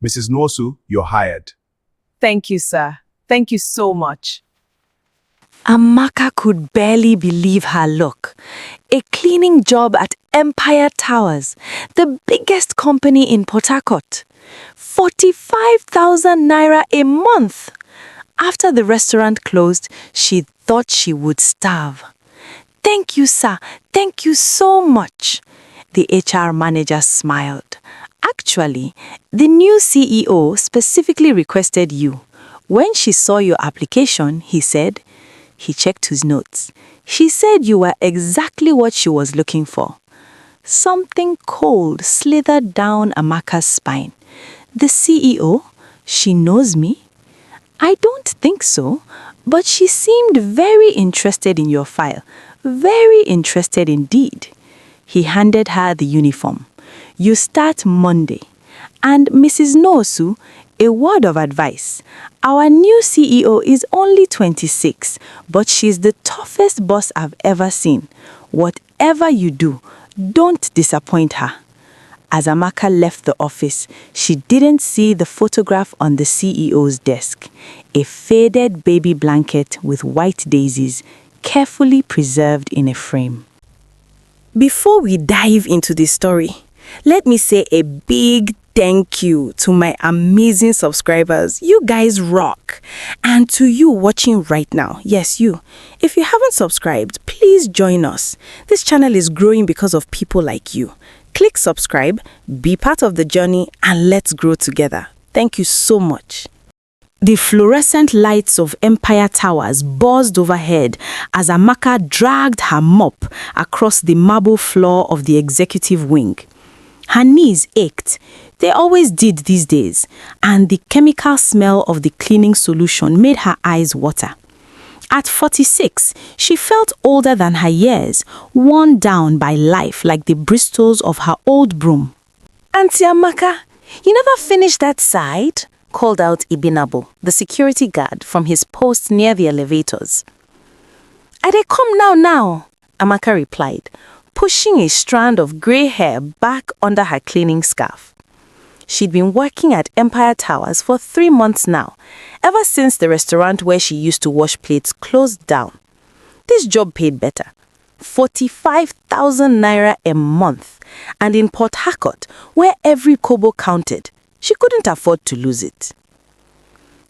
Mrs. Norsu, you're hired. Thank you, sir. Thank you so much. Amaka could barely believe her luck. A cleaning job at Empire Towers, the biggest company in Port Harcourt. 45,000 naira a month. After the restaurant closed, she thought she would starve. Thank you, sir. Thank you so much. The HR manager smiled. Actually, the new CEO specifically requested you. When she saw your application, he said, he checked his notes. She said you were exactly what she was looking for. Something cold slithered down Amaka's spine. The CEO? She knows me? I don't think so, but she seemed very interested in your file. Very interested indeed. He handed her the uniform. You start Monday. And Mrs. Noosu, a word of advice. Our new CEO is only 26, but she's the toughest boss I've ever seen. Whatever you do, don't disappoint her. As Amaka left the office, she didn't see the photograph on the CEO's desk. A faded baby blanket with white daisies, carefully preserved in a frame. Before we dive into the story, let me say a big thank you to my amazing subscribers. You guys rock. And to you watching right now, yes, you. If you haven't subscribed, please join us. This channel is growing because of people like you. Click subscribe, be part of the journey, and let's grow together. Thank you so much. The fluorescent lights of Empire Towers buzzed overhead as Amaka dragged her mop across the marble floor of the executive wing. Her knees ached. They always did these days, and the chemical smell of the cleaning solution made her eyes water. At 46, she felt older than her years, worn down by life like the bristles of her old broom. Auntie Amaka, you never finished that side? Called out Ibinabo, the security guard, from his post near the elevators. I dey come now, Amaka replied, pushing a strand of grey hair back under her cleaning scarf. She'd been working at Empire Towers for 3 months now, ever since the restaurant where she used to wash plates closed down. This job paid better, 45,000 naira a month, and in Port Harcourt, where every kobo counted, she couldn't afford to lose it.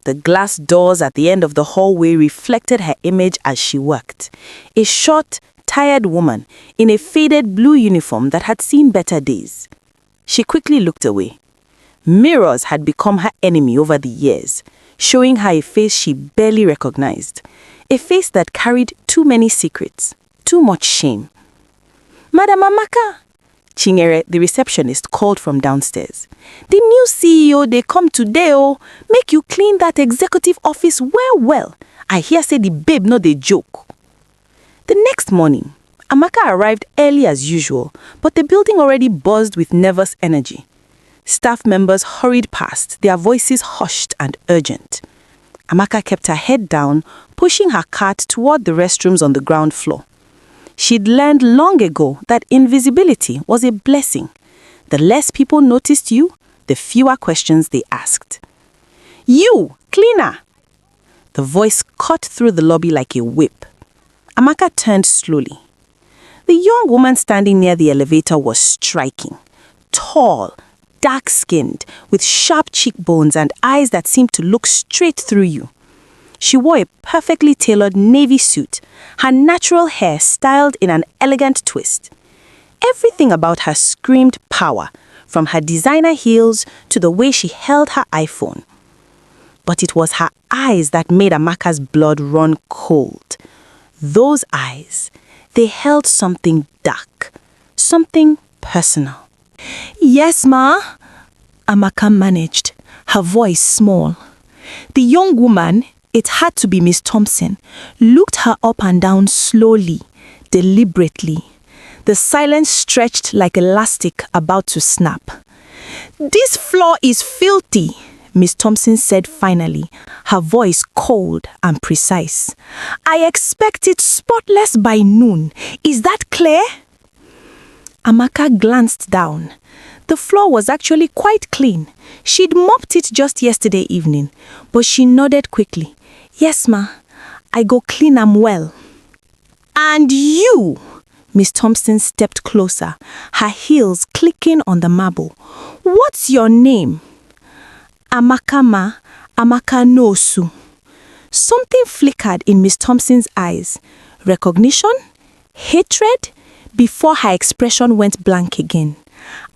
The glass doors at the end of the hallway reflected her image as she worked. A short, tired woman in a faded blue uniform that had seen better days. She quickly looked away. Mirrors had become her enemy over the years, showing her a face she barely recognized. A face that carried too many secrets, too much shame. Madam Amaka, Chinyere, the receptionist, called from downstairs. The new CEO, they come today, make you clean that executive office well. I hear say the babe no dey joke. The next morning, Amaka arrived early as usual, but the building already buzzed with nervous energy. Staff members hurried past, their voices hushed and urgent. Amaka kept her head down, pushing her cart toward the restrooms on the ground floor. She'd learned long ago that invisibility was a blessing. The less people noticed you, the fewer questions they asked. You, cleaner! The voice cut through the lobby like a whip. Amaka turned slowly. The young woman standing near the elevator was striking. Tall, dark-skinned, with sharp cheekbones and eyes that seemed to look straight through you. She wore a perfectly tailored navy suit, her natural hair styled in an elegant twist. Everything about her screamed power, from her designer heels to the way she held her iPhone. But it was her eyes that made Amaka's blood run cold. Those eyes, they held something dark, something personal. Yes, ma, Amaka managed, her voice small. The young woman, it had to be Miss Thompson, looked her up and down slowly, deliberately. The silence stretched like elastic about to snap. This floor is filthy, Miss Thompson said finally, her voice cold and precise. I expect it spotless by noon. Is that clear? Amaka glanced down. The floor was actually quite clean. She'd mopped it just yesterday evening, but she nodded quickly. Yes, ma. I go clean 'em well. And you? Miss Thompson stepped closer, her heels clicking on the marble. What's your name? Amaka, ma. Amaka Nosu. Something flickered in Miss Thompson's eyes. Recognition? Hatred? Before her expression went blank again.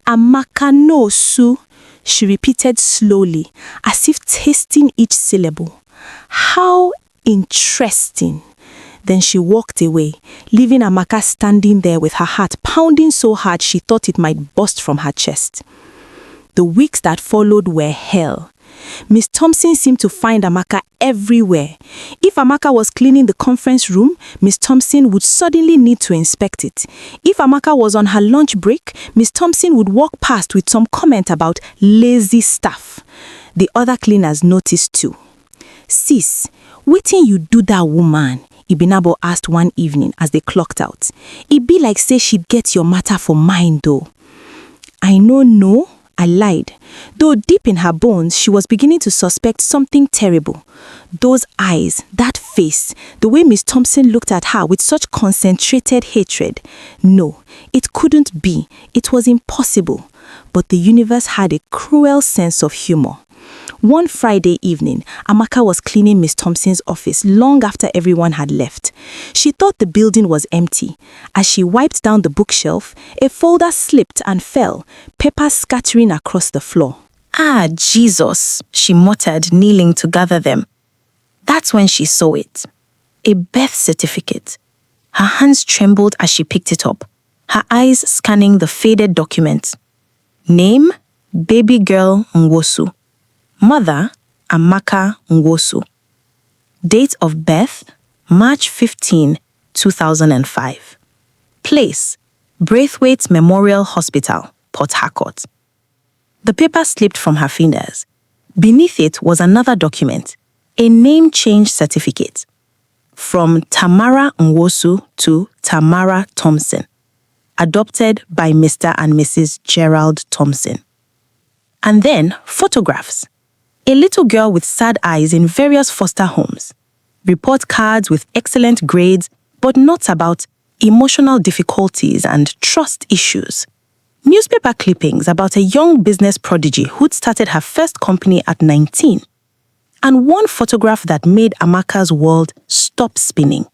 Amaka Nosu, she repeated slowly, as if tasting each syllable. How interesting. Then she walked away, leaving Amaka standing there with her heart pounding so hard she thought it might burst from her chest. The weeks that followed were hell. Miss Thompson seemed to find Amaka everywhere. If Amaka was cleaning the conference room, Miss Thompson would suddenly need to inspect it. If Amaka was on her lunch break, Miss Thompson would walk past with some comment about lazy staff. The other cleaners noticed too. Sis, wetin you do that woman? Ibinabo asked one evening as they clocked out. It be like say she'd get your matter for mine though. I know, I lied. Though deep in her bones, she was beginning to suspect something terrible. Those eyes, that face, the way Miss Thompson looked at her with such concentrated hatred. No, it couldn't be. It was impossible. But the universe had a cruel sense of humor. One Friday evening, Amaka was cleaning Miss Thompson's office long after everyone had left. She thought the building was empty. As she wiped down the bookshelf, a folder slipped and fell, papers scattering across the floor. Ah, Jesus, she muttered, kneeling to gather them. That's when she saw it. A birth certificate. Her hands trembled as she picked it up, her eyes scanning the faded document. Name, baby girl Nwosu. Mother, Amaka Nwosu. Date of birth, March 15, 2005. Place, Braithwaite Memorial Hospital, Port Harcourt. The paper slipped from her fingers. Beneath it was another document, a name change certificate. From Tamara Nwosu to Tamara Thompson. Adopted by Mr. and Mrs. Gerald Thompson. And then photographs. A little girl with sad eyes in various foster homes. Report cards with excellent grades, but notes about emotional difficulties and trust issues. Newspaper clippings about a young business prodigy who'd started her first company at 19. And one photograph that made Amaka's world stop spinning.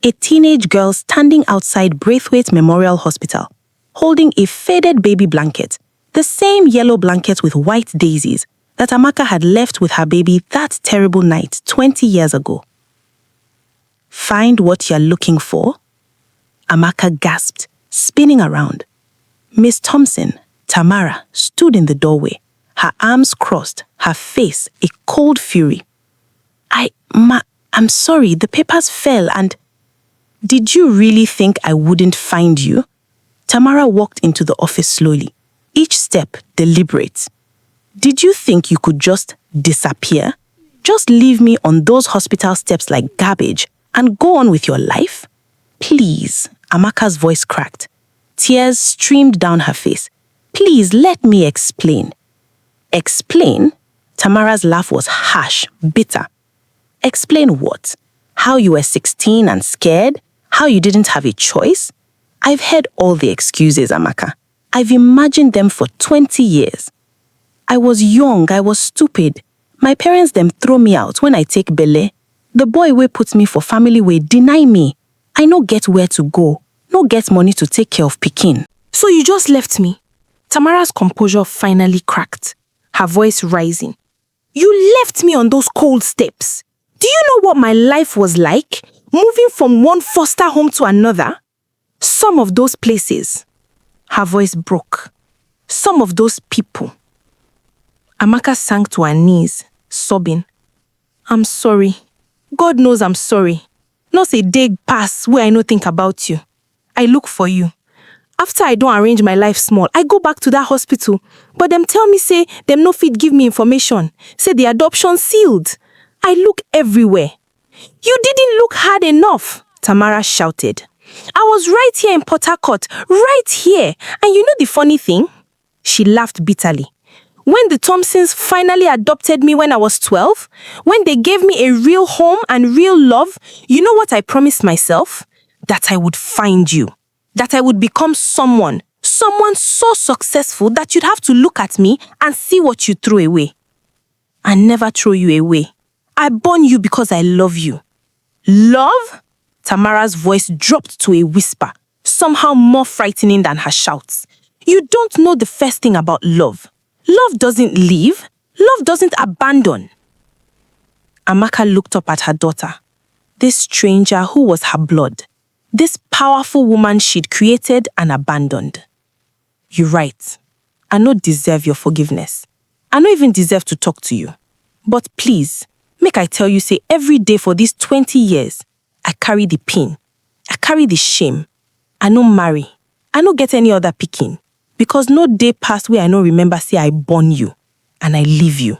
A teenage girl standing outside Braithwaite Memorial Hospital, holding a faded baby blanket, the same yellow blanket with white daisies that Amaka had left with her baby that terrible night 20 years ago. Find what you're looking for? Amaka gasped, spinning around. Miss Thompson, Tamara, stood in the doorway, her arms crossed, her face a cold fury. I'm sorry, the papers fell and... Did you really think I wouldn't find you? Tamara walked into the office slowly, each step deliberate. Did you think you could just disappear? Just leave me on those hospital steps like garbage and go on with your life? Please, Amaka's voice cracked. Tears streamed down her face. Please let me explain. Explain? Tamara's laugh was harsh, bitter. Explain what? How you were 16 and scared? How you didn't have a choice? I've heard all the excuses, Amaka. I've imagined them for 20 years. I was young, I was stupid. My parents them throw me out when I take belle. The boy wey put me for family wey deny me. I no get where to go, no get money to take care of pikin. So you just left me? Tamara's composure finally cracked, her voice rising. You left me on those cold steps. Do you know what my life was like? Moving from one foster home to another? Some of those places. Her voice broke. Some of those people. Amaka sank to her knees, sobbing. I'm sorry. God knows I'm sorry. Not a day pass where I no think about you. I look for you. After I don't arrange my life small, I go back to that hospital. But them tell me say them no fit give me information. Say the adoption sealed. I look everywhere. You didn't look hard enough, Tamara shouted. I was right here in Port Harcourt, right here. And you know the funny thing? She laughed bitterly. When the Thompsons finally adopted me when I was 12, when they gave me a real home and real love, you know what I promised myself? That I would find you. That I would become someone so successful that you'd have to look at me and see what you threw away. I never throw you away. I born you because I love you. Love? Tamara's voice dropped to a whisper, somehow more frightening than her shouts. You don't know the first thing about love. Love doesn't leave. Love doesn't abandon. Amaka looked up at her daughter. This stranger who was her blood. This powerful woman she'd created and abandoned. You're right. I don't deserve your forgiveness. I don't even deserve to talk to you. But please, make I tell you, say every day for these 20 years, I carry the pain. I carry the shame. I no marry. I no get any other picking. Because no day passed where I no remember say I born you and I leave you.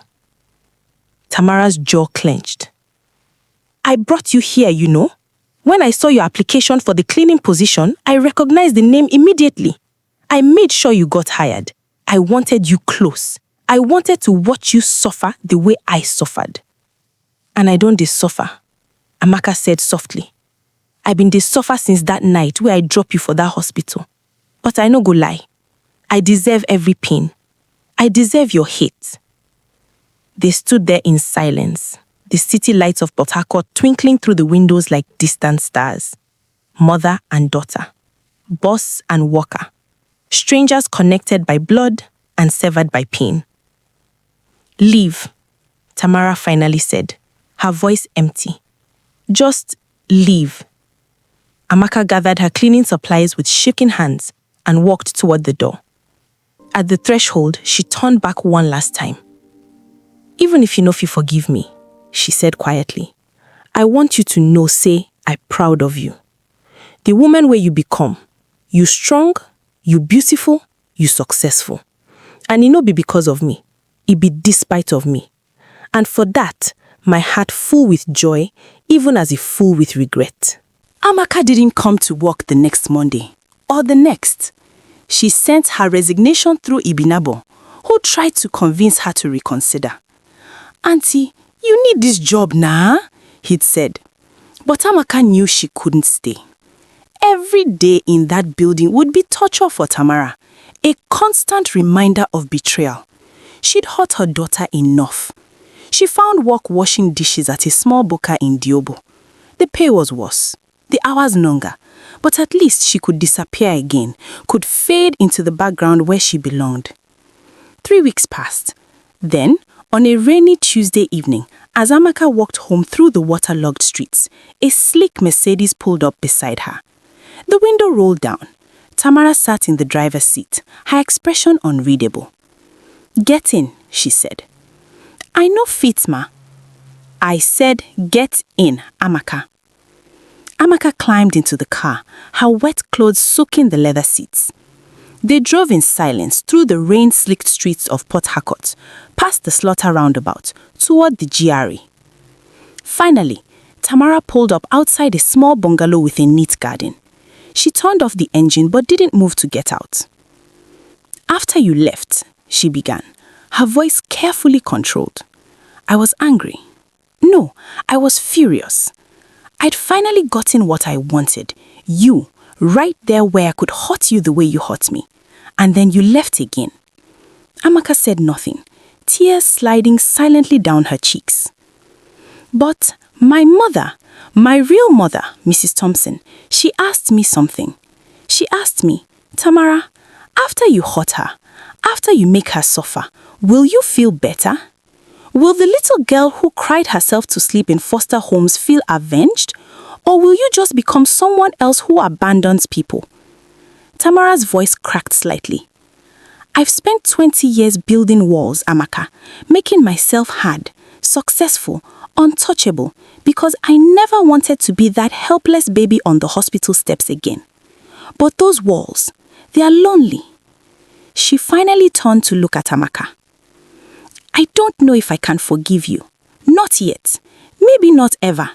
Tamara's jaw clenched. I brought you here, you know. When I saw your application for the cleaning position, I recognized the name immediately. I made sure you got hired. I wanted you close. I wanted to watch you suffer the way I suffered. And I don't suffer, Amaka said softly. I been suffer since that night where I dropped you for that hospital. But I no go lie. I deserve every pain. I deserve your hate. They stood there in silence, the city lights of Port Harcourt twinkling through the windows like distant stars. Mother and daughter, boss and worker, strangers connected by blood and severed by pain. Leave, Tamara finally said, her voice empty. Just leave. Amaka gathered her cleaning supplies with shaking hands and walked toward the door. At the threshold, she turned back one last time. Even if you know if you forgive me, she said quietly, I want you to know, say, I'm proud of you. The woman where you become, you strong, you beautiful, you successful. And it no be because of me, it be despite of me. And for that, my heart full with joy, even as it full with regret. Amaka didn't come to work the next Monday, or the next. She sent her resignation through Ibinabo, who tried to convince her to reconsider. Auntie, you need this job now, he'd said. But Amaka knew she couldn't stay. Every day in that building would be torture for Tamara, a constant reminder of betrayal. She'd hurt her daughter enough. She found work washing dishes at a small buka in Diobo. The pay was worse, the hours longer, but at least she could disappear again, could fade into the background where she belonged. 3 weeks passed. Then, on a rainy Tuesday evening, as Amaka walked home through the waterlogged streets, a sleek Mercedes pulled up beside her. The window rolled down. Tamara sat in the driver's seat, her expression unreadable. Get in, she said. I know fit, ma. I said, get in, Amaka. Amaka climbed into the car, her wet clothes soaking the leather seats. They drove in silence through the rain-slicked streets of Port Harcourt, past the slaughter roundabout, toward the GRE. Finally, Tamara pulled up outside a small bungalow with a neat garden. She turned off the engine but didn't move to get out. After you left, she began, her voice carefully controlled. I was angry. No, I was furious. I'd finally gotten what I wanted, you, right there where I could hurt you the way you hurt me. And then you left again. Amaka said nothing, tears sliding silently down her cheeks. But my mother, my real mother, Mrs. Thompson, she asked me something. She asked me, Tamara, after you hurt her, after you make her suffer, will you feel better? Will the little girl who cried herself to sleep in foster homes feel avenged? Or will you just become someone else who abandons people? Tamara's voice cracked slightly. I've spent 20 years building walls, Amaka, making myself hard, successful, untouchable, because I never wanted to be that helpless baby on the hospital steps again. But those walls, they are lonely. She finally turned to look at Amaka. I don't know if I can forgive you. Not yet. Maybe not ever.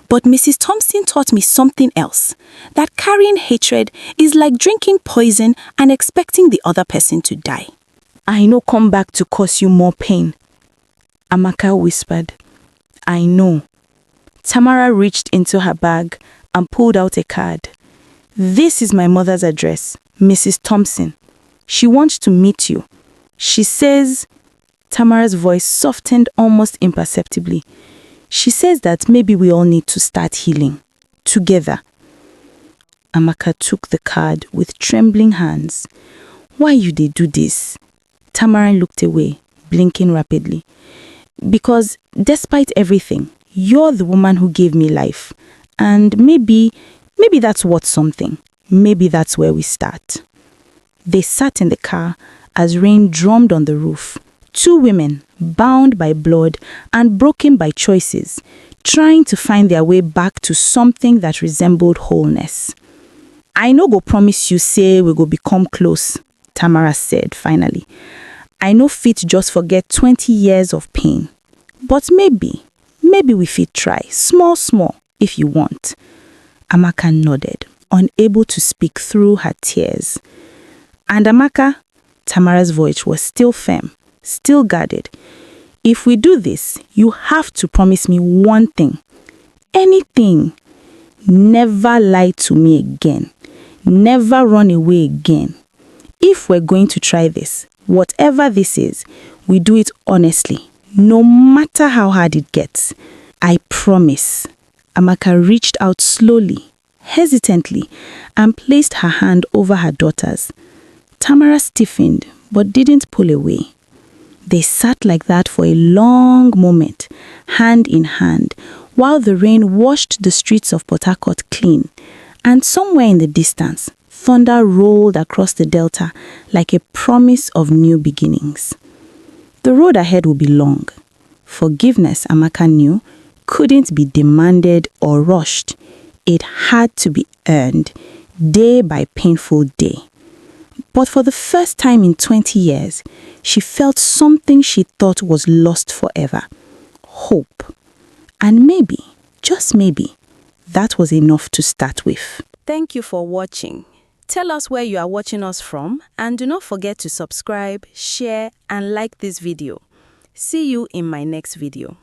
But Mrs. Thompson taught me something else, that carrying hatred is like drinking poison and expecting the other person to die. I know come back to cause you more pain. Amaka whispered. I know. Tamara reached into her bag and pulled out a card. This is my mother's address, Mrs. Thompson. She wants to meet you. She says, Tamara's voice softened almost imperceptibly. She says that maybe we all need to start healing. Together. Amaka took the card with trembling hands. Why you they do this? Tamara looked away, blinking rapidly. Because despite everything, you're the woman who gave me life. And maybe that's worth something. Maybe that's where we start. They sat in the car as rain drummed on the roof. Two women, bound by blood and broken by choices, trying to find their way back to something that resembled wholeness. I no go promise you say we go become close, Tamara said finally. I no fit just forget 20 years of pain. But maybe we fit try, small, if you want. Amaka nodded, unable to speak through her tears. And Amaka, Tamara's voice was still firm, still guarded. If we do this, you have to promise me one thing. Anything. Never lie to me again. Never run away again. If we're going to try this, whatever this is, we do it honestly, no matter how hard it gets. I promise. Amaka reached out slowly, hesitantly, and placed her hand over her daughter's. Tamara stiffened, but didn't pull away. They sat like that for a long moment, hand in hand, while the rain washed the streets of Port Harcourt clean, and somewhere in the distance, thunder rolled across the delta like a promise of new beginnings. The road ahead would be long. Forgiveness, Amaka knew, couldn't be demanded or rushed. It had to be earned, day by painful day. But for the first time in 20 years, she felt something she thought was lost forever. Hope. And maybe, just maybe, that was enough to start with. Thank you for watching. Tell us where you are watching us from, and do not forget to subscribe, share, and like this video. See you in my next video.